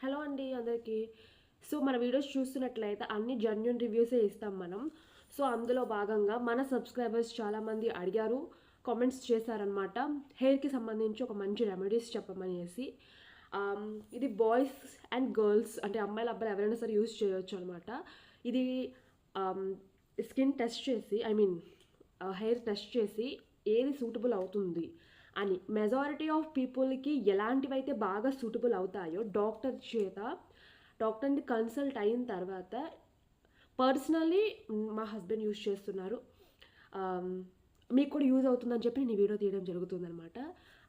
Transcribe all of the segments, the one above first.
Hello అండి అందరికీ. So మన వీడియోస్ చూస్తున్నట్లయితే అన్ని జెన్యూన్ రివ్యూసే ఇస్తాం మనం. సో అందులో భాగంగా మన సబ్స్క్రైబర్స్ చాలామంది అడిగారు, కామెంట్స్ చేశారనమాట. హెయిర్కి సంబంధించి ఒక మంచి రెమెడీస్ చెప్పమనేసి. ఇది బాయ్స్ అండ్ గర్ల్స్ అంటే అమ్మాయిలు అబ్బాయిలు ఎవరైనా సరే యూజ్ చేయొచ్చు అనమాట. ఇది స్కిన్ టెస్ట్ చేసి హెయిర్ టెస్ట్ చేసి ఏది సూటబుల్ అవుతుంది అని మెజారిటీ ఆఫ్ పీపుల్కి ఎలాంటివైతే బాగా సూటబుల్ అవుతాయో డాక్టర్ని కన్సల్ట్ అయిన తర్వాత పర్సనలీ మా హస్బెండ్ యూజ్ చేస్తున్నారు, మీకు కూడా యూజ్ అవుతుందని చెప్పి నేను ఈ వీడియో తీయడం జరుగుతుందనమాట.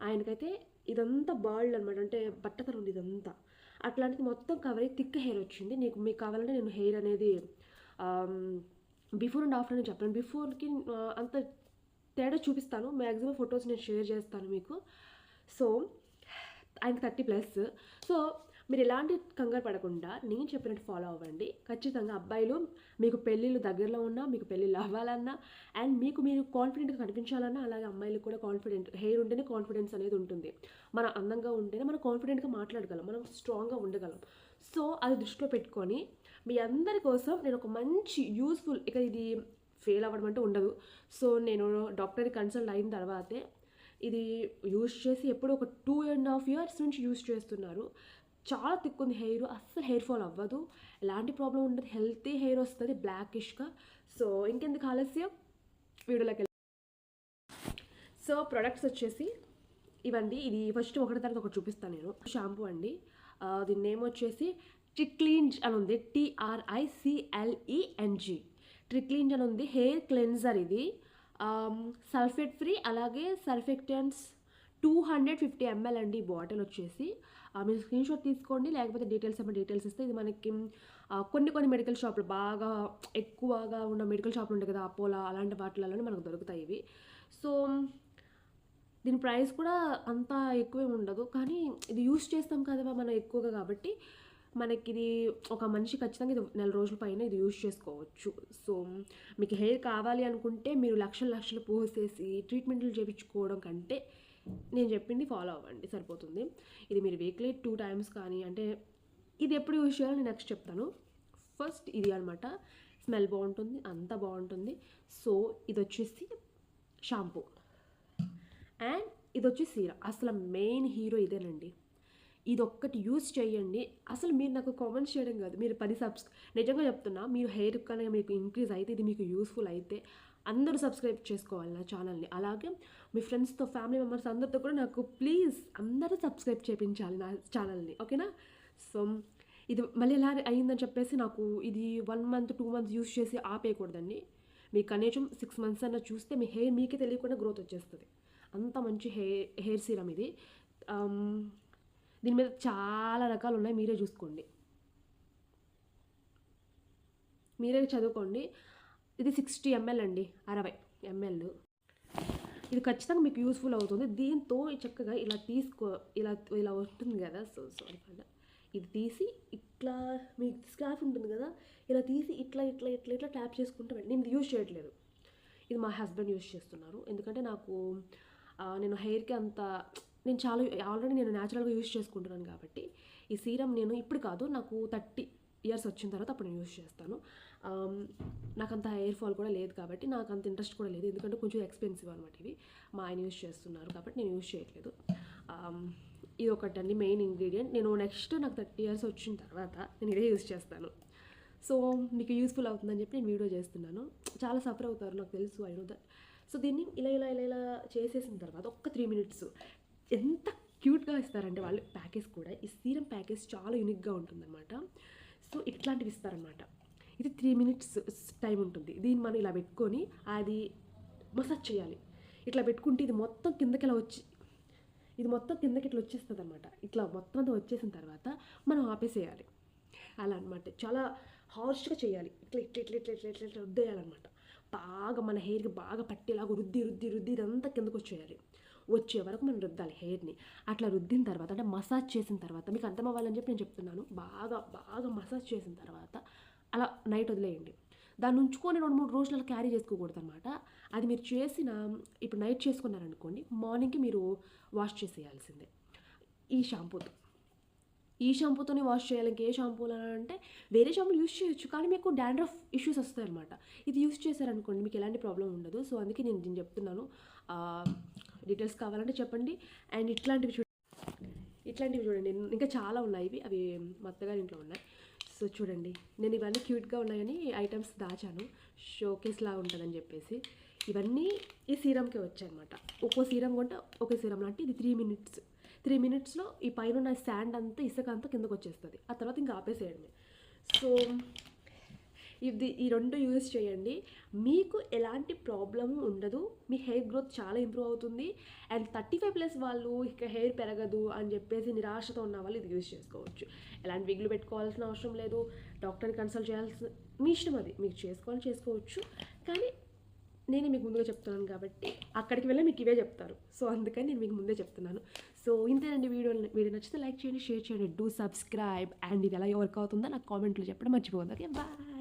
ఆయనకైతే ఇదంతా బాల్డ్ అనమాట, అంటే బట్టతలు ఉంది ఇదంతా. అట్లాంటిది మొత్తం కవర్ అయ్యి థిక్ హెయిర్ వచ్చింది. మీకు కావాలంటే నేను హెయిర్ అనేది బిఫోర్ అండ్ ఆఫ్టర్ అని చెప్పాను. బిఫోర్కి అంత తేడా చూపిస్తాను, మ్యాక్సిమం ఫొటోస్ నేను షేర్ చేస్తాను మీకు. సో ఆయనకి 30+. సో మీరు ఎలాంటి కంగారు పడకుండా నేను చెప్పినట్టు ఫాలో అవ్వండి. ఖచ్చితంగా అబ్బాయిలు మీకు పెళ్ళిళ్ళు దగ్గరలో ఉన్నా, మీకు పెళ్ళిళ్ళు అవ్వాలన్నా, అండ్ మీరు కాన్ఫిడెంట్గా కనిపించాలన్నా, అలాగే అమ్మాయిలకు కూడా హెయిర్ ఉంటేనే కాన్ఫిడెన్స్ అనేది ఉంటుంది. మనం అందంగా ఉంటేనే మనం కాన్ఫిడెంట్గా మాట్లాడగలం, మనం స్ట్రాంగ్గా ఉండగలం. సో అది దృష్టిలో పెట్టుకొని మీ అందరి కోసం నేను ఒక మంచి యూస్ఫుల్, ఇక ఇది ఫెయిల్ అవ్వడం అంటే ఉండదు. సో నేను డాక్టర్ని కన్సల్ట్ అయిన తర్వాతే ఇది యూజ్ చేసి ఎప్పుడు ఒక 2.5 years నుంచి యూజ్ చేస్తున్నారు. చాలా థిక్ ఉంది హెయిర్, అస్సలు హెయిర్ ఫాల్ అవ్వదు, ఎలాంటి ప్రాబ్లం ఉండదు, హెల్తీ హెయిర్ వస్తుంది బ్లాకిష్గా. సో ఇంకెందుకు ఆలస్యం, వీడియోలోకి వెళ్ళి. సో ప్రొడక్ట్స్ వచ్చేసి ఇవండి. ఇది ఫస్ట్ ఒకటి తర్వాత ఒకటి చూపిస్తాను నేను. షాంపూ అండి, దీని నేమ్ వచ్చేసి ట్రిక్లీంజ్ అని ఉంది, TRICLENG. ట్రిక్లీంజ్ అని ఉంది. హెయిర్ క్లెన్జర్ ఇది, సల్ఫేట్ ఫ్రీ, అలాగే సర్ఫెక్టెంట్స్ 250 ml అండి ఈ బాటిల్ వచ్చేసి. మీరు స్క్రీన్ షాట్ తీసుకోండి, లేకపోతే డీటెయిల్స్ ఇస్తే ఇది మనకి కొన్ని మెడికల్ షాపులు, బాగా ఎక్కువగా ఉన్న మెడికల్ షాపులు ఉంటాయి కదా, అపోలో అలాంటి వాటిలలో మనకు దొరుకుతాయి ఇవి. సో దీని ప్రైస్ కూడా అంత ఎక్కువే ఉండదు, కానీ ఇది యూస్ చేస్తాం కదా మనం ఎక్కువగా, కాబట్టి మనకి ఇది ఒక మనిషి ఖచ్చితంగా ఇది 4 రోజుల పైన ఇది యూజ్ చేసుకోవచ్చు. సో మీకు హెయిర్ కావాలి అనుకుంటే మీరు లక్షలు పోసేసి ట్రీట్మెంట్లు చేయించుకోవడం కంటే నేను చెప్పింది ఫాలో అవ్వండి, సరిపోతుంది. ఇది మీరు వీక్లీ 2 times కానీ, అంటే ఇది ఎప్పుడు యూజ్ చేయాలో నేను నెక్స్ట్ చెప్తాను. ఫస్ట్ ఇది అనమాట, స్మెల్ బాగుంటుంది, అంతా బాగుంటుంది. సో ఇది వచ్చేసి షాంపూ అండ్ ఇది వచ్చి సీరం. అసలు మెయిన్ హీరో ఇదేనండి. ఇది ఒక్కటి యూజ్ చేయండి. అసలు మీరు నాకు కామెంట్స్ చేయడం కాదు, మీరు 10 నిజంగా చెప్తున్నా, మీరు హెయిర్ కనుక మీకు ఇంక్రీజ్ అయితే, ఇది మీకు యూస్ఫుల్ అయితే అందరూ సబ్స్క్రైబ్ చేసుకోవాలి నా ఛానల్ని. అలాగే మీ ఫ్రెండ్స్తో, ఫ్యామిలీ మెంబర్స్ అందరితో కూడా నాకు ప్లీజ్ అందరూ సబ్స్క్రైబ్ చేయించాలి నా ఛానల్ని, ఓకేనా? సో ఇది మళ్ళీ ఎలా అయ్యిందని చెప్పేసి నాకు ఇది 1 month 2 months యూజ్ చేసి ఆపేయకూడదండి. మీకు కనీసం 6 months అన్న చూస్తే మీ హెయిర్ మీకే తెలియకుండా గ్రోత్ వచ్చేస్తుంది. అంత మంచి హెయిర్ సీరం ఇది. దీని మీద చాలా రకాలు ఉన్నాయి, మీరే చూసుకోండి, మీరే చదువుకోండి. ఇది 60 ml అండి, 60 ml. ఇది ఖచ్చితంగా మీకు యూస్ఫుల్ అవుతుంది. దీంతో చక్కగా ఇలా ఇలా ఉంటుంది కదా, సారీ ఇది తీసి ఇట్లా, మీకు స్కార్ఫ్ ఉంటుంది కదా, ఇలా తీసి ఇట్లా ట్యాప్ చేసుకుంటూ నేను ఇది యూజ్ చేయట్లేదు, ఇది మా హస్బెండ్ యూజ్ చేస్తున్నారు. ఎందుకంటే నేను హెయిర్కి నేను ఆల్రెడీ నేను న్యాచురల్గా యూజ్ చేసుకుంటున్నాను కాబట్టి ఈ సీరం నేను ఇప్పుడు కాదు, నాకు 30 years వచ్చిన తర్వాత అప్పుడు నేను యూజ్ చేస్తాను. నాకు అంత హెయిర్ ఫాల్ కూడా లేదు కాబట్టి నాకు అంత ఇంట్రెస్ట్ కూడా లేదు, ఎందుకంటే కొంచెం ఎక్స్పెన్సివ్ అనమాట ఇవి. మా ఆయన యూజ్ చేస్తున్నారు కాబట్టి నేను యూజ్ చేయట్లేదు. ఇది ఒకటండి మెయిన్ ఇంగ్రీడియంట్. నెక్స్ట్ నాకు 30 years వచ్చిన తర్వాత నేను ఇదే యూజ్ చేస్తాను. సో మీకు యూస్ఫుల్ అవుతుందని చెప్పి నేను వీడియో చేస్తున్నాను. చాలా సఫర్ అవుతారు నాకు తెలుసు, ఐ నో దట్. సో దీన్ని ఇలా చేసేసిన తర్వాత ఒక్క 3 minutes ఎంత క్యూట్గా ఇస్తారంటే వాళ్ళు ప్యాకేజ్ కూడా. ఈ సీరం ప్యాకేజ్ చాలా యూనిక్గా ఉంటుందన్నమాట. సో ఇట్లాంటివి ఇస్తారనమాట. ఇది 3 minutes టైం ఉంటుంది. దీన్ని మనం ఇలా పెట్టుకొని అది మసాజ్ చేయాలి. ఇట్లా పెట్టుకుంటే ఇది మొత్తం కిందకి ఇట్లా వచ్చేస్తుంది అనమాట. ఇట్లా మొత్తం అంతా వచ్చేసిన తర్వాత మనం ఆపేసేయాలి. అలా అనమాట, చాలా హార్ష్గా చేయాలి. ఇట్లా రుద్దేయాలన్నమాట. బాగా మన హెయిర్కి బాగా పట్టేలాగా రుద్ది ఇదంతా కిందకు వచ్చే వరకు మనం రుద్దాలి హెయిర్ని. అట్లా రుద్దిన తర్వాత, అంటే మసాజ్ చేసిన తర్వాత, మీకు అర్థం అవ్వాలని చెప్పి నేను చెప్తున్నాను, బాగా మసాజ్ చేసిన తర్వాత అలా నైట్ వదిలేయండి. దాన్ని ఉంచుకొని 2-3 రోజులు అలా క్యారీ చేసుకోకూడదు అనమాట. అది మీరు ఇప్పుడు నైట్ చేసుకున్నారనుకోండి, మార్నింగ్కి మీరు వాష్ చేసేయాల్సిందే ఈ షాంపూతో. ఈ షాంపూతోనే వాష్ చేయాలి, ఇంకే షాంపూలు అని అంటే వేరే షాంపూలు యూస్ చేయొచ్చు, కానీ మీకు డాండ్రఫ్ ఇష్యూస్ వస్తాయన్నమాట. ఇది యూస్ చేశారనుకోండి మీకు ఎలాంటి ప్రాబ్లం ఉండదు. సో అందుకే నేను చెప్తున్నాను. డీటెయిల్స్ కావాలంటే చెప్పండి. అండ్ ఇట్లాంటివి చూడండి, ఇంకా చాలా ఉన్నాయి. అవి మా అత్తగారి ఇంట్లో ఉన్నాయి. సో చూడండి, నేను ఇవన్నీ క్యూట్గా ఉన్నాయని ఐటమ్స్ దాచాను, షోకేస్ లాగా ఉంటుందని చెప్పేసి. ఇవన్నీ ఈ సీరంకే వచ్చాయన్నమాట. ఒక్కో సీరం కొంటే ఒకే సీరం లాంటి ఇది 3 మినిట్స్లో ఈ పైన ఉన్న శాండ్ అంతా, ఇసుక అంతా కిందకు వచ్చేస్తుంది. ఆ తర్వాత ఇంకా ఆపేసేయడమే. సో ఈ రెండు యూజ్ చేయండి, మీకు ఎలాంటి ప్రాబ్లం ఉండదు. మీ హెయిర్ గ్రోత్ చాలా ఇంప్రూవ్ అవుతుంది. అండ్ 35+ వాళ్ళు ఇక హెయిర్ పెరగదు అని చెప్పేసి నిరాశతో ఉన్న వాళ్ళు ఇది యూజ్ చేసుకోవచ్చు. ఎలాంటి విగ్లు పెట్టుకోవాల్సిన అవసరం లేదు, డాక్టర్ని కన్సల్ట్ చేయాల్సిన, మీ ఇష్టం, అది మీకు చేసుకోవచ్చు. కానీ నేను మీకు ముందుగా చెప్తున్నాను కాబట్టి అక్కడికి వెళ్ళి మీకు ఇవే చెప్తారు. సో అందుకని నేను మీకు ముందే చెప్తున్నాను. సో ఇంతేనండి. వీడియో నచ్చితే లైక్ చేయండి, షేర్ చేయండి, డూ సబ్స్క్రైబ్. అండ్ ఇది ఎలా వర్క్ అవుతుందో నాకు కామెంట్లో చెప్పడం మర్చిపోవద్దు. Okay, bye.